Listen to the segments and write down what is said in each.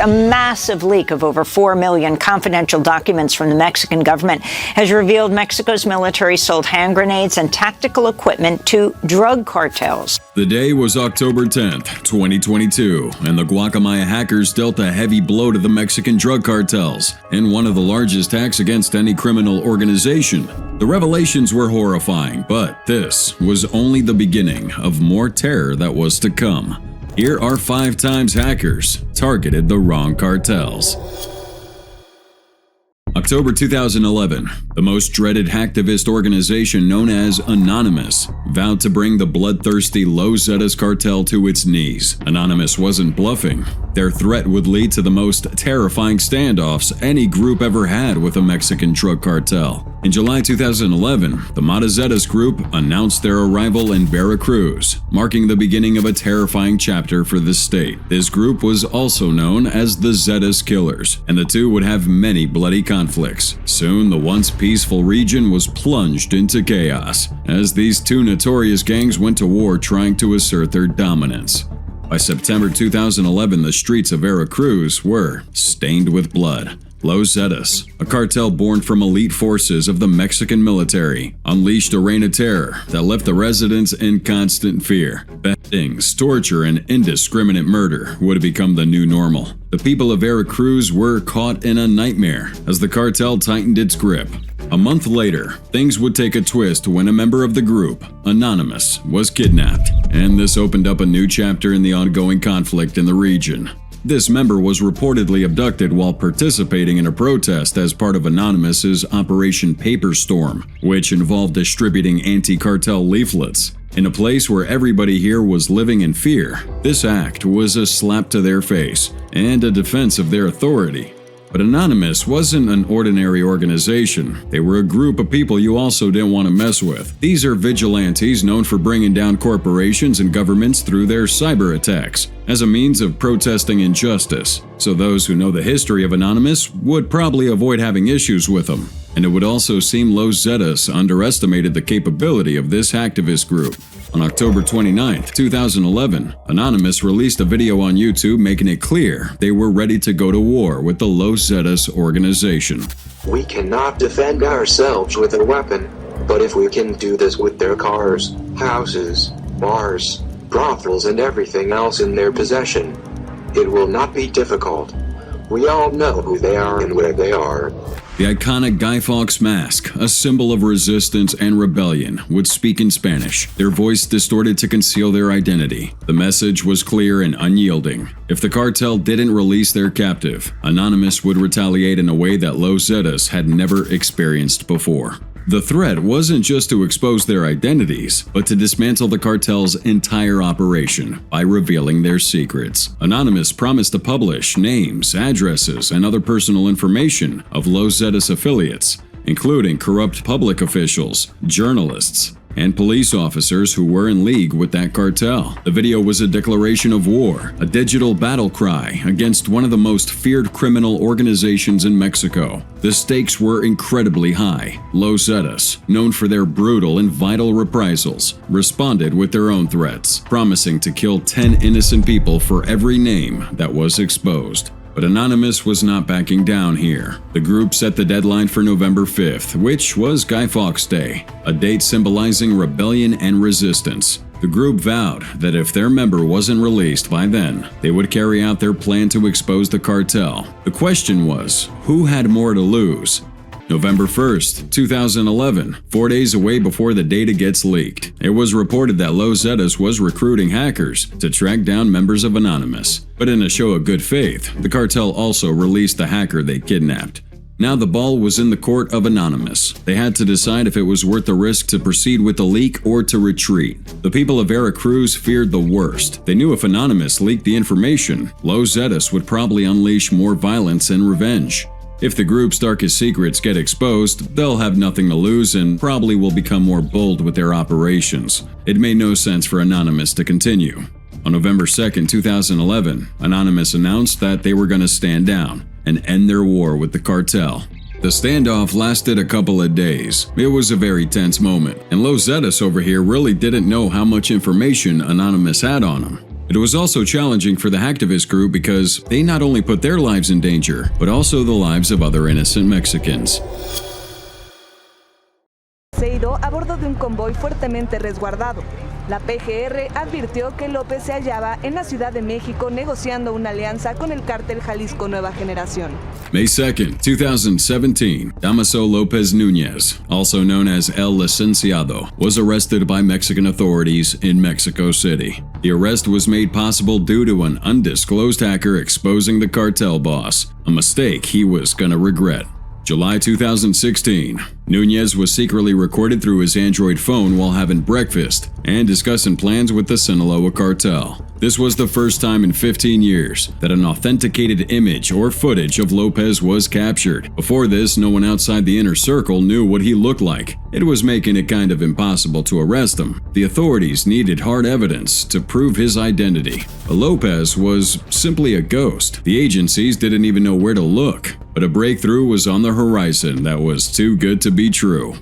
A massive leak of over 4 million confidential documents from the Mexican government has revealed Mexico's military sold hand grenades and tactical equipment to drug cartels. The day was October 10th, 2022, and the Guacamaya hackers dealt a heavy blow to the Mexican drug cartels in one of the largest hacks against any criminal organization. The revelations were horrifying, but this was only the beginning of more terror that was to come. Here are 5 times hackers targeted the wrong cartels. October 2011, the most dreaded hacktivist organization known as Anonymous vowed to bring the bloodthirsty Los Zetas cartel to its knees. Anonymous wasn't bluffing. Their threat would lead to the most terrifying standoffs any group ever had with a Mexican drug cartel. In July 2011, the Zetas group announced their arrival in Veracruz, marking the beginning of a terrifying chapter for the state. This group was also known as the Zetas Killers, and the two would have many bloody conflicts. Soon, the once peaceful region was plunged into chaos, as these two notorious gangs went to war trying to assert their dominance. By September 2011, the streets of Veracruz were stained with blood. Los Zetas, a cartel born from elite forces of the Mexican military, unleashed a reign of terror that left the residents in constant fear. Beatings, torture, and indiscriminate murder would become the new normal. The people of Veracruz were caught in a nightmare as the cartel tightened its grip. A month later, things would take a twist when a member of the group, Anonymous, was kidnapped, and this opened up a new chapter in the ongoing conflict in the region. This member was reportedly abducted while participating in a protest as part of Anonymous's Operation Paper Storm, which involved distributing anti-cartel leaflets. In a place where everybody here was living in fear, this act was a slap to their face and a defense of their authority. But Anonymous wasn't an ordinary organization. They were a group of people you also didn't want to mess with. These are vigilantes known for bringing down corporations and governments through their cyber attacks as a means of protesting injustice. So those who know the history of Anonymous would probably avoid having issues with them. And it would also seem Los Zetas underestimated the capability of this hacktivist group. On October 29, 2011, Anonymous released a video on YouTube making it clear they were ready to go to war with the Los Zetas organization. We cannot defend ourselves with a weapon, but if we can do this with their cars, houses, bars, brothels and everything else in their possession, it will not be difficult. We all know who they are and where they are. The iconic Guy Fawkes mask, a symbol of resistance and rebellion, would speak in Spanish, their voice distorted to conceal their identity. The message was clear and unyielding. If the cartel didn't release their captive, Anonymous would retaliate in a way that Los Zetas had never experienced before. The threat wasn't just to expose their identities, but to dismantle the cartel's entire operation by revealing their secrets. Anonymous promised to publish names, addresses, and other personal information of Los Zetas affiliates, including corrupt public officials, journalists, and police officers who were in league with that cartel. The video was a declaration of war, a digital battle cry against one of the most feared criminal organizations in Mexico. The stakes were incredibly high. Los Zetas, known for their brutal and vital reprisals, responded with their own threats, promising to kill 10 innocent people for every name that was exposed. But Anonymous was not backing down here. The group set the deadline for November 5th, which was Guy Fawkes Day, a date symbolizing rebellion and resistance. The group vowed that if their member wasn't released by then, they would carry out their plan to expose the cartel. The question was, who had more to lose? November 1st, 2011, 4 days away before the data gets leaked, it was reported that Los Zetas was recruiting hackers to track down members of Anonymous. But in a show of good faith, the cartel also released the hacker they kidnapped. Now the ball was in the court of Anonymous. They had to decide if it was worth the risk to proceed with the leak or to retreat. The people of Veracruz feared the worst. They knew if Anonymous leaked the information, Los Zetas would probably unleash more violence and revenge. If the group's darkest secrets get exposed, they'll have nothing to lose and probably will become more bold with their operations. It made no sense for Anonymous to continue. On November 2, 2011, Anonymous announced that they were going to stand down and end their war with the cartel. The standoff lasted a couple of days. It was a very tense moment, and Los Zetas over here really didn't know how much information Anonymous had on them. It was also challenging for the hacktivist group because they not only put their lives in danger, but also the lives of other innocent Mexicans. A bordo de un convoy fuertemente resguardado. La PGR advirtió que López se hallaba en la Ciudad de México negociando una alianza con el cártel Jalisco Nueva Generación. May 2nd, 2017, Damaso López Núñez, also known as El Licenciado, was arrested by Mexican authorities in Mexico City. The arrest was made possible due to an undisclosed hacker exposing the cartel boss, a mistake he was gonna regret. July 2016, Núñez was secretly recorded through his Android phone while having breakfast and discussing plans with the Sinaloa cartel. This was the first time in 15 years that an authenticated image or footage of Lopez was captured. Before this, no one outside the inner circle knew what he looked like. It was making it kind of impossible to arrest him. The authorities needed hard evidence to prove his identity. But Lopez was simply a ghost. The agencies didn't even know where to look. But a breakthrough was on the horizon that was too good to be true.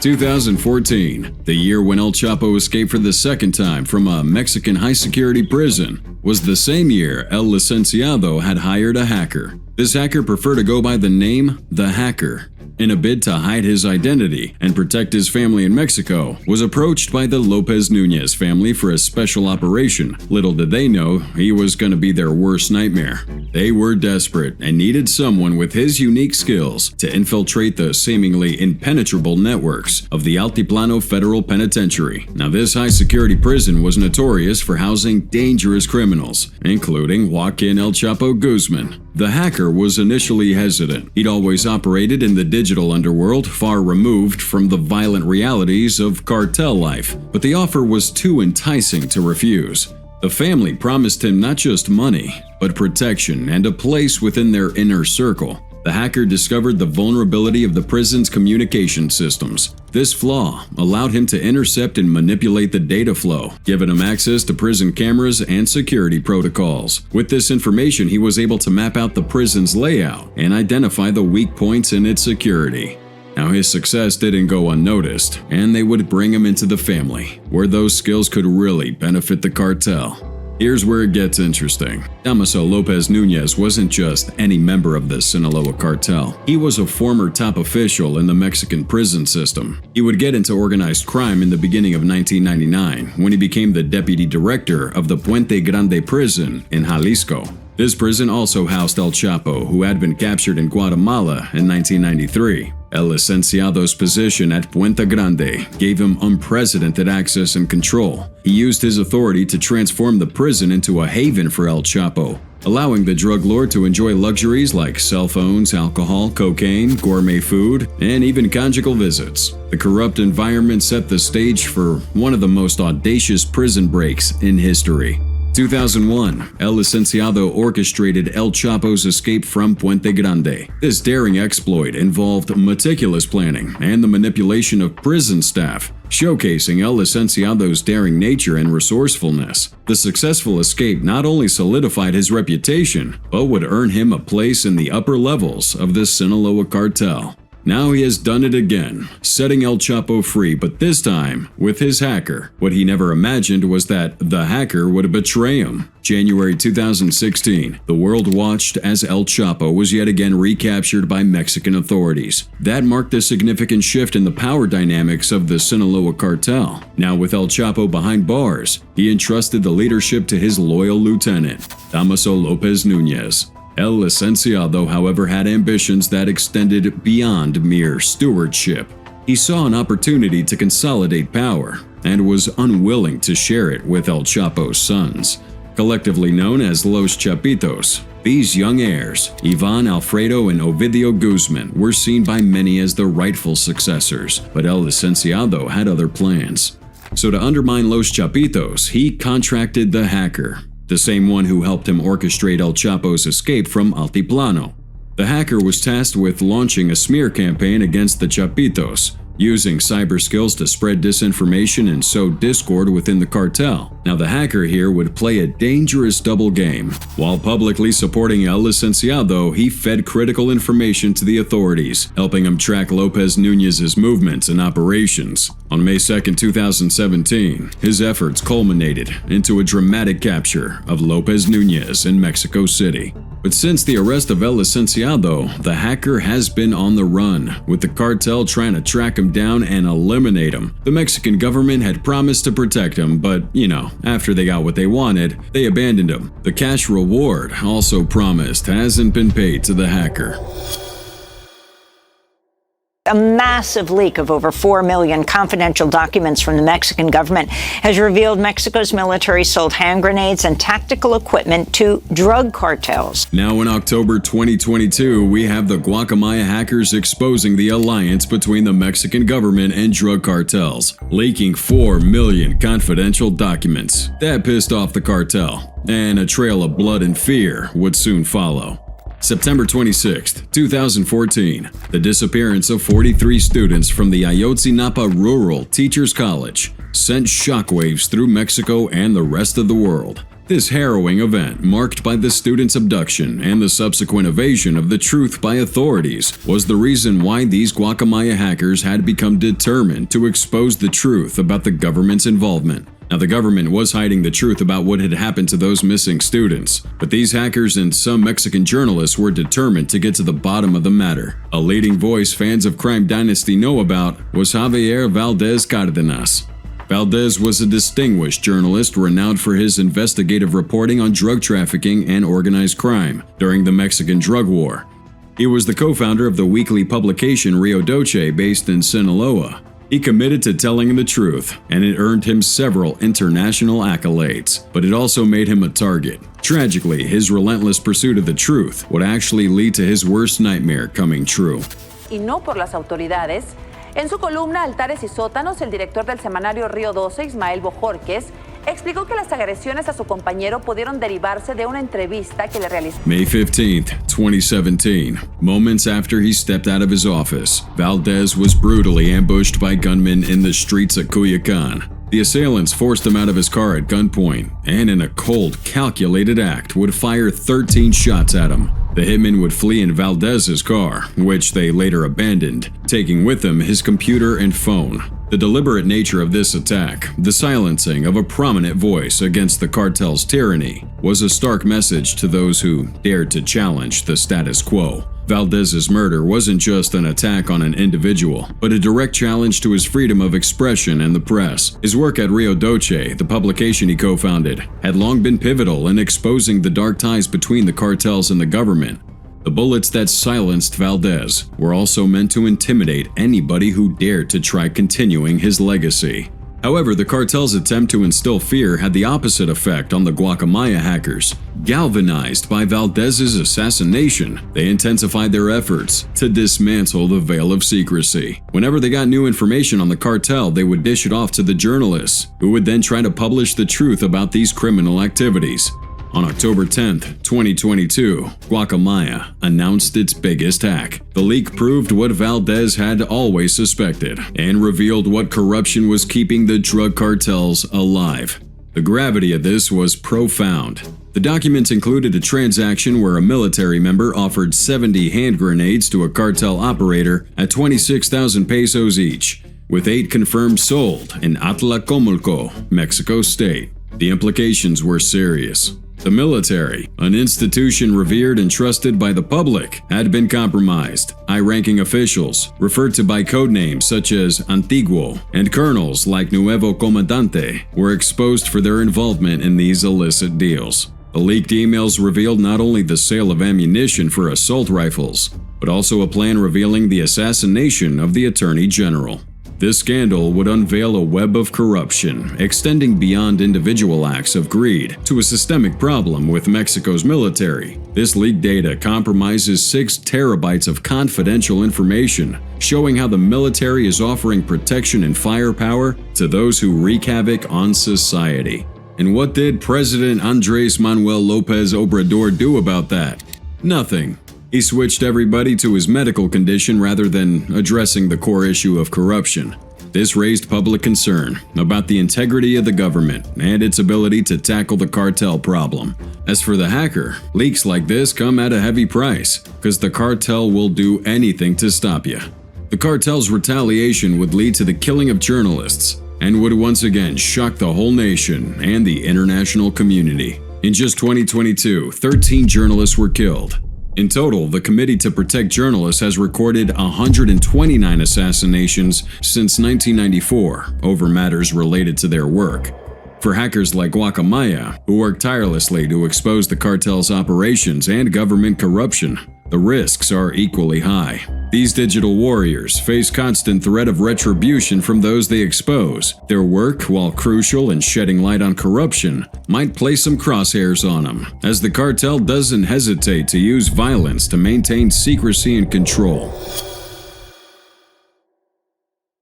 2014, the year when El Chapo escaped for the second time from a Mexican high-security prison, was the same year El Licenciado had hired a hacker. This hacker preferred to go by the name The Hacker. In a bid to hide his identity and protect his family in Mexico, was approached by the Lopez Núñez family for a special operation. Little did they know he was going to be their worst nightmare. They were desperate and needed someone with his unique skills to infiltrate the seemingly impenetrable networks of the Altiplano Federal Penitentiary. Now, this high-security prison was notorious for housing dangerous criminals, including Joaquin El Chapo Guzman. The hacker was initially hesitant. He'd always operated in the digital underworld, far removed from the violent realities of cartel life, but the offer was too enticing to refuse. The family promised him not just money, but protection and a place within their inner circle. The hacker discovered the vulnerability of the prison's communication systems. This flaw allowed him to intercept and manipulate the data flow, giving him access to prison cameras and security protocols. With this information, he was able to map out the prison's layout and identify the weak points in its security. Now, his success didn't go unnoticed, and they would bring him into the family, where those skills could really benefit the cartel. Here's where it gets interesting. Damaso López Núñez wasn't just any member of the Sinaloa cartel. He was a former top official in the Mexican prison system. He would get into organized crime in the beginning of 1999 when he became the deputy director of the Puente Grande prison in Jalisco. This prison also housed El Chapo, who had been captured in Guatemala in 1993. El Licenciado's position at Puente Grande gave him unprecedented access and control. He used his authority to transform the prison into a haven for El Chapo, allowing the drug lord to enjoy luxuries like cell phones, alcohol, cocaine, gourmet food, and even conjugal visits. The corrupt environment set the stage for one of the most audacious prison breaks in history. 2001, El Licenciado orchestrated El Chapo's escape from Puente Grande. This daring exploit involved meticulous planning and the manipulation of prison staff, showcasing El Licenciado's daring nature and resourcefulness. The successful escape not only solidified his reputation, but would earn him a place in the upper levels of the Sinaloa cartel. Now he has done it again, setting El Chapo free, but this time with his hacker. What he never imagined was that the hacker would betray him. January 2016, the world watched as El Chapo was yet again recaptured by Mexican authorities. That marked a significant shift in the power dynamics of the Sinaloa cartel. Now with El Chapo behind bars, he entrusted the leadership to his loyal lieutenant, Damaso López Núñez. El Licenciado, however, had ambitions that extended beyond mere stewardship. He saw an opportunity to consolidate power and was unwilling to share it with El Chapo's sons. Collectively known as Los Chapitos, these young heirs, Ivan, Alfredo, and Ovidio Guzman, were seen by many as the rightful successors, but El Licenciado had other plans. So to undermine Los Chapitos, he contracted the hacker, the same one who helped him orchestrate El Chapo's escape from Altiplano. The hacker was tasked with launching a smear campaign against the Chapitos, using cyber skills to spread disinformation and sow discord within the cartel. Now, the hacker here would play a dangerous double game. While publicly supporting El Licenciado, he fed critical information to the authorities, helping him track Lopez Núñez's movements and operations. On May 2, 2017, his efforts culminated into a dramatic capture of Lopez Núñez in Mexico City. But since the arrest of El Licenciado, the hacker has been on the run, with the cartel trying to track him down and eliminate him. The Mexican government had promised to protect him, but, after they got what they wanted, they abandoned him. The cash reward, also promised, hasn't been paid to the hacker. A massive leak of over 4 million confidential documents from the Mexican government has revealed Mexico's military sold hand grenades and tactical equipment to drug cartels. Now in October 2022, we have the Guacamaya hackers exposing the alliance between the Mexican government and drug cartels, leaking 4 million confidential documents. That pissed off the cartel, and a trail of blood and fear would soon follow. September 26, 2014, the disappearance of 43 students from the Ayotzinapa Rural Teachers College sent shockwaves through Mexico and the rest of the world. This harrowing event, marked by the students' abduction and the subsequent evasion of the truth by authorities, was the reason why these Guacamaya hackers had become determined to expose the truth about the government's involvement. Now, the government was hiding the truth about what had happened to those missing students, but these hackers and some Mexican journalists were determined to get to the bottom of the matter. A leading voice fans of crime Dynasty know about was Javier Valdez Cárdenas. Valdez was a distinguished journalist renowned for his investigative reporting on drug trafficking and organized crime during the Mexican drug war. He was the co-founder of the weekly publication Rio Doce, based in Sinaloa. He committed to telling the truth, and it earned him several international accolades, but it also made him a target. Tragically, his relentless pursuit of the truth would actually lead to his worst nightmare coming true. Y no por las autoridades. En su columna Altares y Sótanos, el director del semanario Río 12, Ismael Bojorquez, explicó que las agresiones a su compañero pudieron derivarse de una entrevista que le realizó. May 15, 2017. Moments after he stepped out of his office, Valdez was brutally ambushed by gunmen in the streets of Culiacán. The assailants forced him out of his car at gunpoint, and in a cold, calculated act, would fire 13 shots at him. The hitmen would flee in Valdez's car, which they later abandoned, taking with them his computer and phone. The deliberate nature of this attack, the silencing of a prominent voice against the cartel's tyranny, was a stark message to those who dared to challenge the status quo. Valdez's murder wasn't just an attack on an individual, but a direct challenge to his freedom of expression and the press. His work at Rio Doce, the publication he co-founded, had long been pivotal in exposing the dark ties between the cartels and the government. The bullets that silenced Valdez were also meant to intimidate anybody who dared to try continuing his legacy. However, the cartel's attempt to instill fear had the opposite effect on the Guacamaya hackers. Galvanized by Valdez's assassination, they intensified their efforts to dismantle the veil of secrecy. Whenever they got new information on the cartel, they would dish it off to the journalists, who would then try to publish the truth about these criminal activities. On October 10, 2022, Guacamaya announced its biggest hack. The leak proved what Valdez had always suspected and revealed what corruption was keeping the drug cartels alive. The gravity of this was profound. The documents included a transaction where a military member offered 70 hand grenades to a cartel operator at 26,000 pesos each, with 8 confirmed sold in Atlacomulco, Mexico State. The implications were serious. The military, an institution revered and trusted by the public, had been compromised. High-ranking officials, referred to by code names such as Antiguo, and colonels like Nuevo Comandante, were exposed for their involvement in these illicit deals. The leaked emails revealed not only the sale of ammunition for assault rifles, but also a plan revealing the assassination of the Attorney General. This scandal would unveil a web of corruption, extending beyond individual acts of greed to a systemic problem with Mexico's military. This leaked data compromises 6 terabytes of confidential information, showing how the military is offering protection and firepower to those who wreak havoc on society. And what did President Andrés Manuel López Obrador do about that? Nothing. He switched everybody to his medical condition rather than addressing the core issue of corruption. This raised public concern about the integrity of the government and its ability to tackle the cartel problem. As for the hacker, leaks like this come at a heavy price, because the cartel will do anything to stop you. The cartel's retaliation would lead to the killing of journalists and would once again shock the whole nation and the international community. In just 2022, 13 journalists were killed. In total, the Committee to Protect Journalists has recorded 129 assassinations since 1994 over matters related to their work. For hackers like Guacamaya, who work tirelessly to expose the cartel's operations and government corruption, the risks are equally high. These digital warriors face constant threat of retribution from those they expose. Their work, while crucial in shedding light on corruption, might place some crosshairs on them, as the cartel doesn't hesitate to use violence to maintain secrecy and control.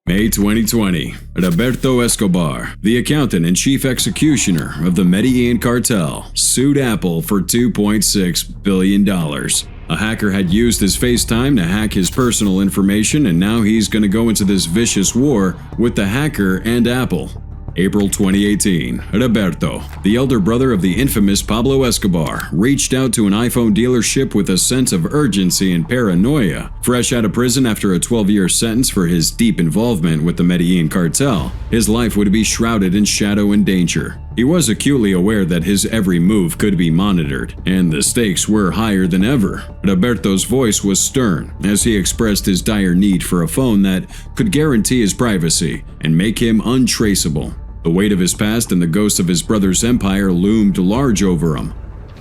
May 2020, Roberto Escobar, the accountant and chief executioner of the Medellin cartel, sued Apple for $2.6 billion. A hacker had used his FaceTime to hack his personal information, and now he's going to go into this vicious war with the hacker and Apple. April 2018, Roberto, the elder brother of the infamous Pablo Escobar, reached out to an iPhone dealership with a sense of urgency and paranoia. Fresh out of prison after a 12-year sentence for his deep involvement with the Medellin cartel, his life would be shrouded in shadow and danger. He was acutely aware that his every move could be monitored, and the stakes were higher than ever. Roberto's voice was stern as he expressed his dire need for a phone that could guarantee his privacy and make him untraceable. The weight of his past and the ghost of his brother's empire loomed large over him.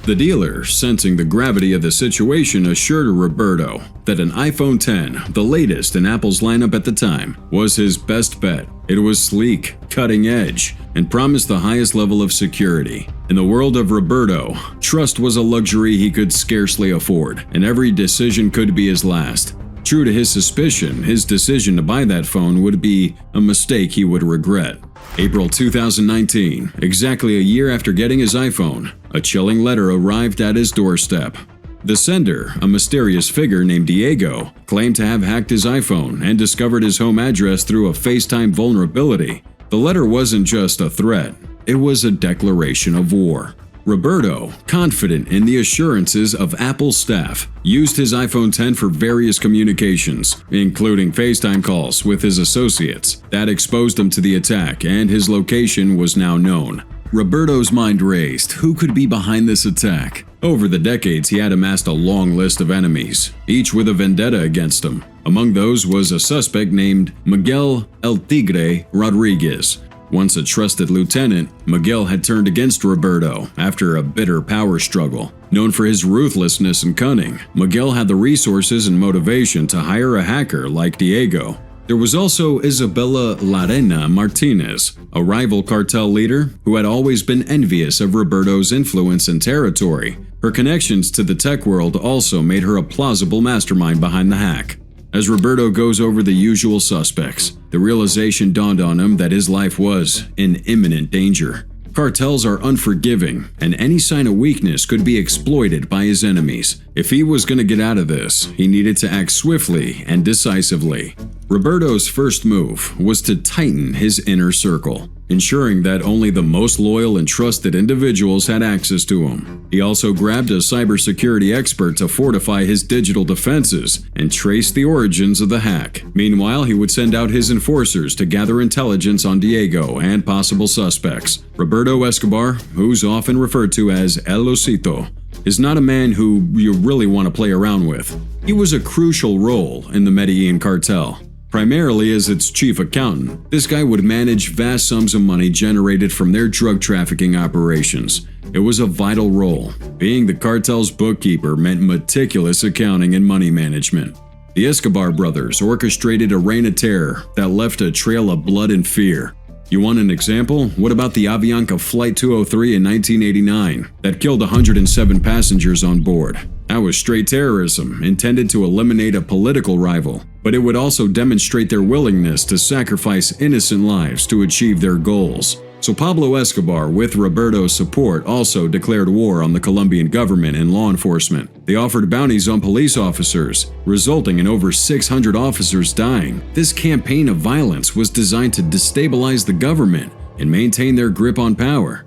The dealer, sensing the gravity of the situation, assured Roberto that an iPhone X, the latest in Apple's lineup at the time, was his best bet. It was sleek, cutting edge, and promised the highest level of security. In the world of Roberto, trust was a luxury he could scarcely afford, and every decision could be his last. True to his suspicion, his decision to buy that phone would be a mistake he would regret. April 2019, exactly a year after getting his iPhone, a chilling letter arrived at his doorstep. The sender, a mysterious figure named Diego, claimed to have hacked his iPhone and discovered his home address through a FaceTime vulnerability. The letter wasn't just a threat, it was a declaration of war. Roberto, confident in the assurances of Apple's staff, used his iPhone X for various communications, including FaceTime calls with his associates. That exposed him to the attack, and his location was now known. Roberto's mind raced. Who could be behind this attack? Over the decades, he had amassed a long list of enemies, each with a vendetta against him. Among those was a suspect named Miguel El Tigre Rodriguez. Once a trusted lieutenant, Miguel had turned against Roberto after a bitter power struggle. Known for his ruthlessness and cunning, Miguel had the resources and motivation to hire a hacker like Diego. There was also Isabella Larena Martinez, a rival cartel leader who had always been envious of Roberto's influence and territory. Her connections to the tech world also made her a plausible mastermind behind the hack. As Roberto goes over the usual suspects, the realization dawned on him that his life was in imminent danger. Cartels are unforgiving, and any sign of weakness could be exploited by his enemies. If he was going to get out of this, he needed to act swiftly and decisively. Roberto's first move was to tighten his inner circle, ensuring that only the most loyal and trusted individuals had access to him. He also grabbed a cybersecurity expert to fortify his digital defenses and trace the origins of the hack. Meanwhile, he would send out his enforcers to gather intelligence on Diego and possible suspects. Roberto Escobar, who's often referred to as El Osito, is not a man who you really want to play around with. He was a crucial role in the Medellin cartel. Primarily as its chief accountant, this guy would manage vast sums of money generated from their drug trafficking operations. It was a vital role. Being the cartel's bookkeeper meant meticulous accounting and money management. The Escobar brothers orchestrated a reign of terror that left a trail of blood and fear. You want an example? What about the Avianca Flight 203 in 1989 that killed 107 passengers on board? That was straight terrorism, intended to eliminate a political rival, but it would also demonstrate their willingness to sacrifice innocent lives to achieve their goals. So Pablo Escobar, with Roberto's support, also declared war on the Colombian government and law enforcement. They offered bounties on police officers, resulting in over 600 officers dying. This campaign of violence was designed to destabilize the government and maintain their grip on power.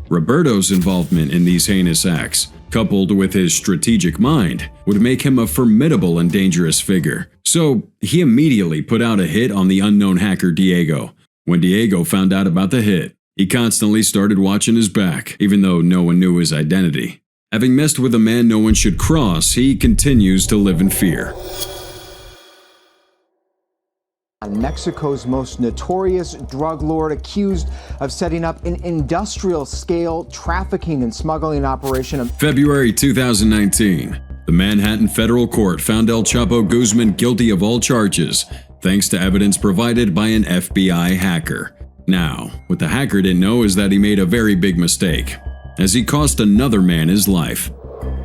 Roberto's involvement in these heinous acts, coupled with his strategic mind, would make him a formidable and dangerous figure. So he immediately put out a hit on the unknown hacker Diego. When Diego found out about the hit, he constantly started watching his back, even though no one knew his identity. Having messed with a man no one should cross, he continues to live in fear. Mexico's most notorious drug lord, accused of setting up an industrial-scale trafficking and smuggling operation. February 2019, the Manhattan federal court found El Chapo Guzman guilty of all charges, thanks to evidence provided by an FBI hacker. Now, what the hacker didn't know is that he made a very big mistake, as he cost another man his life.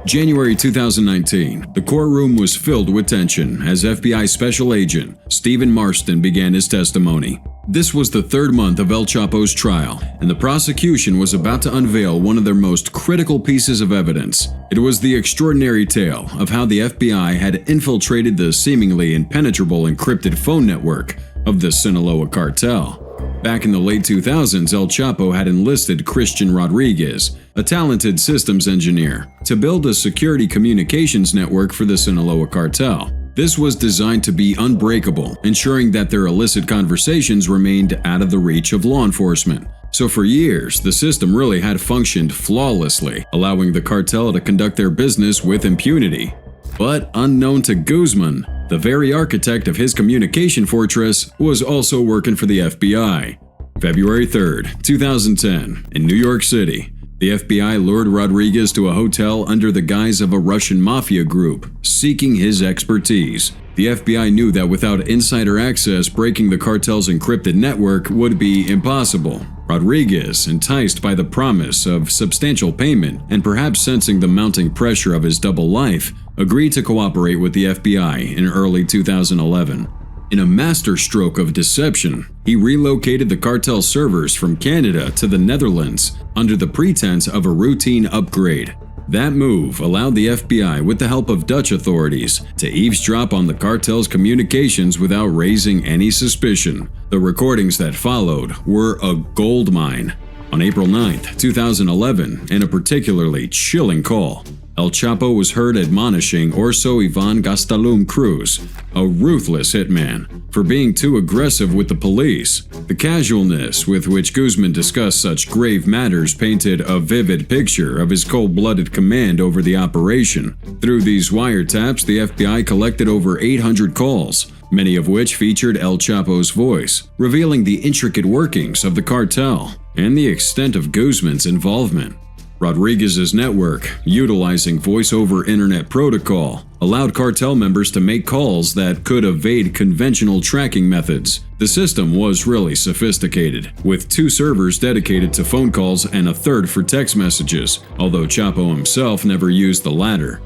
January 2019, the courtroom was filled with tension as FBI Special Agent Stephen Marston began his testimony. This was the third month of El Chapo's trial, and the prosecution was about to unveil one of their most critical pieces of evidence. It was the extraordinary tale of how the FBI had infiltrated the seemingly impenetrable encrypted phone network of the Sinaloa cartel. Back in the late 2000s, El Chapo had enlisted Christian Rodriguez, a talented systems engineer, to build a security communications network for the Sinaloa cartel. This was designed to be unbreakable, ensuring that their illicit conversations remained out of the reach of law enforcement. So for years, the system really had functioned flawlessly, allowing the cartel to conduct their business with impunity. But unknown to Guzman, the very architect of his communication fortress was also working for the FBI. February 3, 2010, in New York City, the FBI lured Rodriguez to a hotel under the guise of a Russian mafia group, seeking his expertise. The FBI knew that without insider access, breaking the cartel's encrypted network would be impossible. Rodriguez, enticed by the promise of substantial payment and perhaps sensing the mounting pressure of his double life, agreed to cooperate with the FBI in early 2011. In a masterstroke of deception, he relocated the cartel servers from Canada to the Netherlands under the pretense of a routine upgrade. That move allowed the FBI, with the help of Dutch authorities, to eavesdrop on the cartel's communications without raising any suspicion. The recordings that followed were a goldmine. On April 9, 2011, in a particularly chilling call, El Chapo was heard admonishing Orso Ivan Gastelum Cruz, a ruthless hitman, for being too aggressive with the police. The casualness with which Guzman discussed such grave matters painted a vivid picture of his cold-blooded command over the operation. Through these wiretaps, the FBI collected over 800 calls, many of which featured El Chapo's voice, revealing the intricate workings of the cartel and the extent of Guzman's involvement. Rodriguez's network, utilizing voice-over internet protocol, allowed cartel members to make calls that could evade conventional tracking methods. The system was really sophisticated, with 2 servers dedicated to phone calls and a third for text messages, although Chapo himself never used the latter.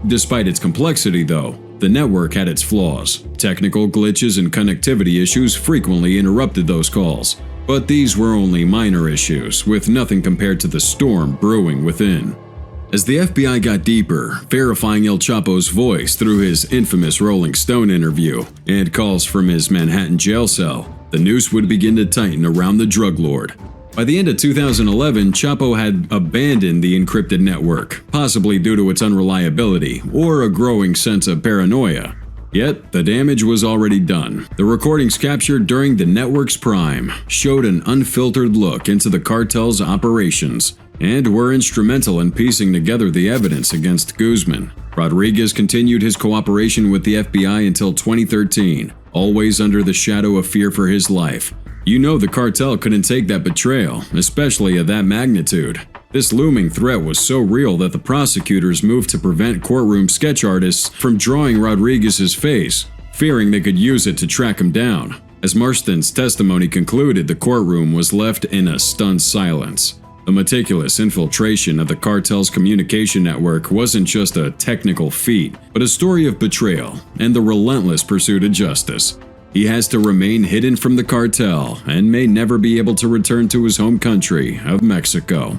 Despite its complexity, though, the network had its flaws. Technical glitches and connectivity issues frequently interrupted those calls. But these were only minor issues, with nothing compared to the storm brewing within. As the FBI got deeper, verifying El Chapo's voice through his infamous Rolling Stone interview and calls from his Manhattan jail cell, the noose would begin to tighten around the drug lord. By the end of 2011, Chapo had abandoned the encrypted network, possibly due to its unreliability or a growing sense of paranoia. Yet, the damage was already done. The recordings captured during the network's prime showed an unfiltered look into the cartel's operations and were instrumental in piecing together the evidence against Guzman. Rodriguez continued his cooperation with the FBI until 2013, always under the shadow of fear for his life. You know the cartel couldn't take that betrayal, especially of that magnitude. This looming threat was so real that the prosecutors moved to prevent courtroom sketch artists from drawing Rodriguez's face, fearing they could use it to track him down. As Marston's testimony concluded, the courtroom was left in a stunned silence. The meticulous infiltration of the cartel's communication network wasn't just a technical feat, but a story of betrayal and the relentless pursuit of justice. He has to remain hidden from the cartel and may never be able to return to his home country of Mexico.